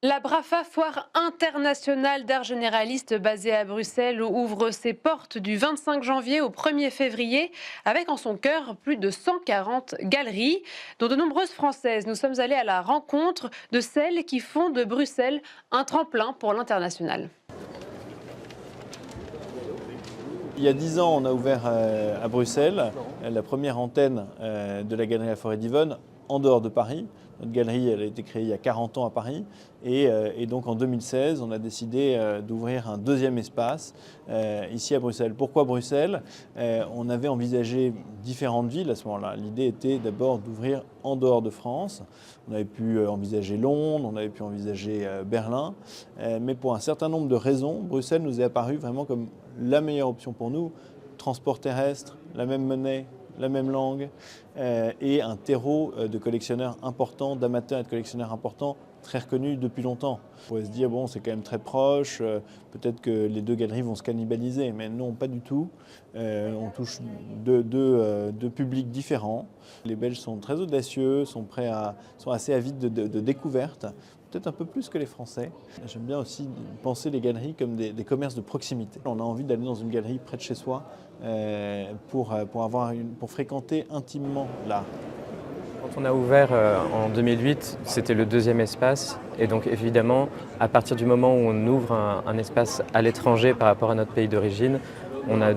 La Brafa, foire internationale d'art généraliste basée à Bruxelles, ouvre ses portes du 25 janvier au 1er février avec en son cœur plus de 140 galeries, dont de nombreuses françaises. Nous sommes allés à la rencontre de celles qui font de Bruxelles un tremplin pour l'international. Il y a 10 ans, on a ouvert à Bruxelles la première antenne de la galerie La Forêt d'Yvonne en dehors de Paris. Notre galerie elle a été créée il y a 40 ans à Paris et donc en 2016, on a décidé d'ouvrir un deuxième espace ici à Bruxelles. Pourquoi Bruxelles? On avait envisagé différentes villes à ce moment-là. L'idée était d'abord d'ouvrir en dehors de France. On avait pu envisager Londres, on avait pu envisager Berlin, mais pour un certain nombre de raisons, Bruxelles nous est apparu vraiment comme la meilleure option pour nous. Transport terrestre, la même monnaie, la même langue et un terreau de collectionneurs importants, d'amateurs et de collectionneurs importants, très reconnus depuis longtemps. On pourrait se dire, bon, c'est quand même très proche, peut-être que les deux galeries vont se cannibaliser, mais non, pas du tout. On touche deux publics différents. Les Belges sont très audacieux, sont assez avides de découvertes. Peut-être un peu plus que les Français. J'aime bien aussi penser les galeries comme des commerces de proximité. On a envie d'aller dans une galerie près de chez soi pour fréquenter intimement l'art. Quand on a ouvert en 2008, c'était le deuxième espace. Et donc évidemment, à partir du moment où on ouvre un espace à l'étranger par rapport à notre pays d'origine, on a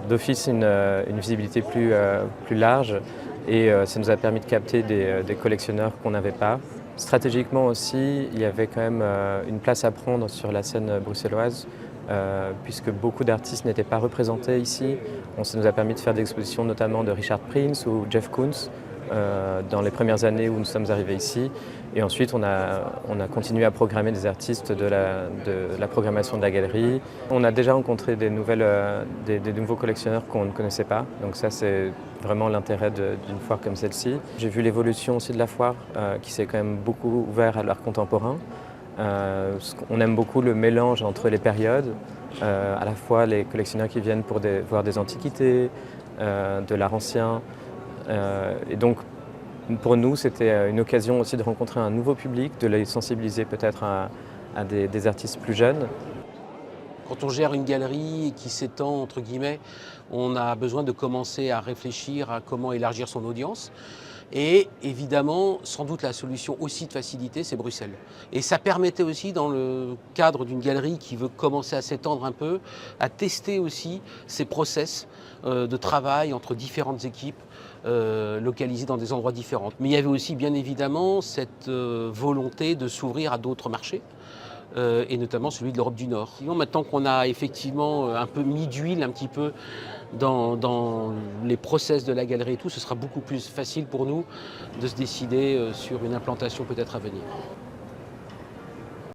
d'office une visibilité plus large et ça nous a permis de capter des collectionneurs qu'on n'avait pas. Stratégiquement aussi, il y avait quand même une place à prendre sur la scène bruxelloise puisque beaucoup d'artistes n'étaient pas représentés ici. Ça nous a permis de faire des expositions notamment de Richard Prince ou Jeff Koons dans les premières années où nous sommes arrivés ici. Et ensuite, on a continué à programmer des artistes de la programmation de la galerie. On a déjà rencontré des nouveaux collectionneurs qu'on ne connaissait pas. Donc ça, c'est vraiment l'intérêt d'une foire comme celle-ci. J'ai vu l'évolution aussi de la foire qui s'est quand même beaucoup ouverte à l'art contemporain. On aime beaucoup le mélange entre les périodes, à la fois les collectionneurs qui viennent pour voir des antiquités, de l'art ancien. Et donc, pour nous, c'était une occasion aussi de rencontrer un nouveau public, de les sensibiliser peut-être à des artistes plus jeunes. Quand on gère une galerie qui s'étend, entre guillemets, on a besoin de commencer à réfléchir à comment élargir son audience. Et évidemment, sans doute la solution aussi de facilité, c'est Bruxelles. Et ça permettait aussi, dans le cadre d'une galerie qui veut commencer à s'étendre un peu, à tester aussi ces process de travail entre différentes équipes localisées dans des endroits différents. Mais il y avait aussi bien évidemment cette volonté de s'ouvrir à d'autres marchés. Et notamment celui de l'Europe du Nord. Maintenant qu'on a effectivement un peu mis d'huile un petit peu dans les process de la galerie et tout, ce sera beaucoup plus facile pour nous de se décider sur une implantation peut-être à venir.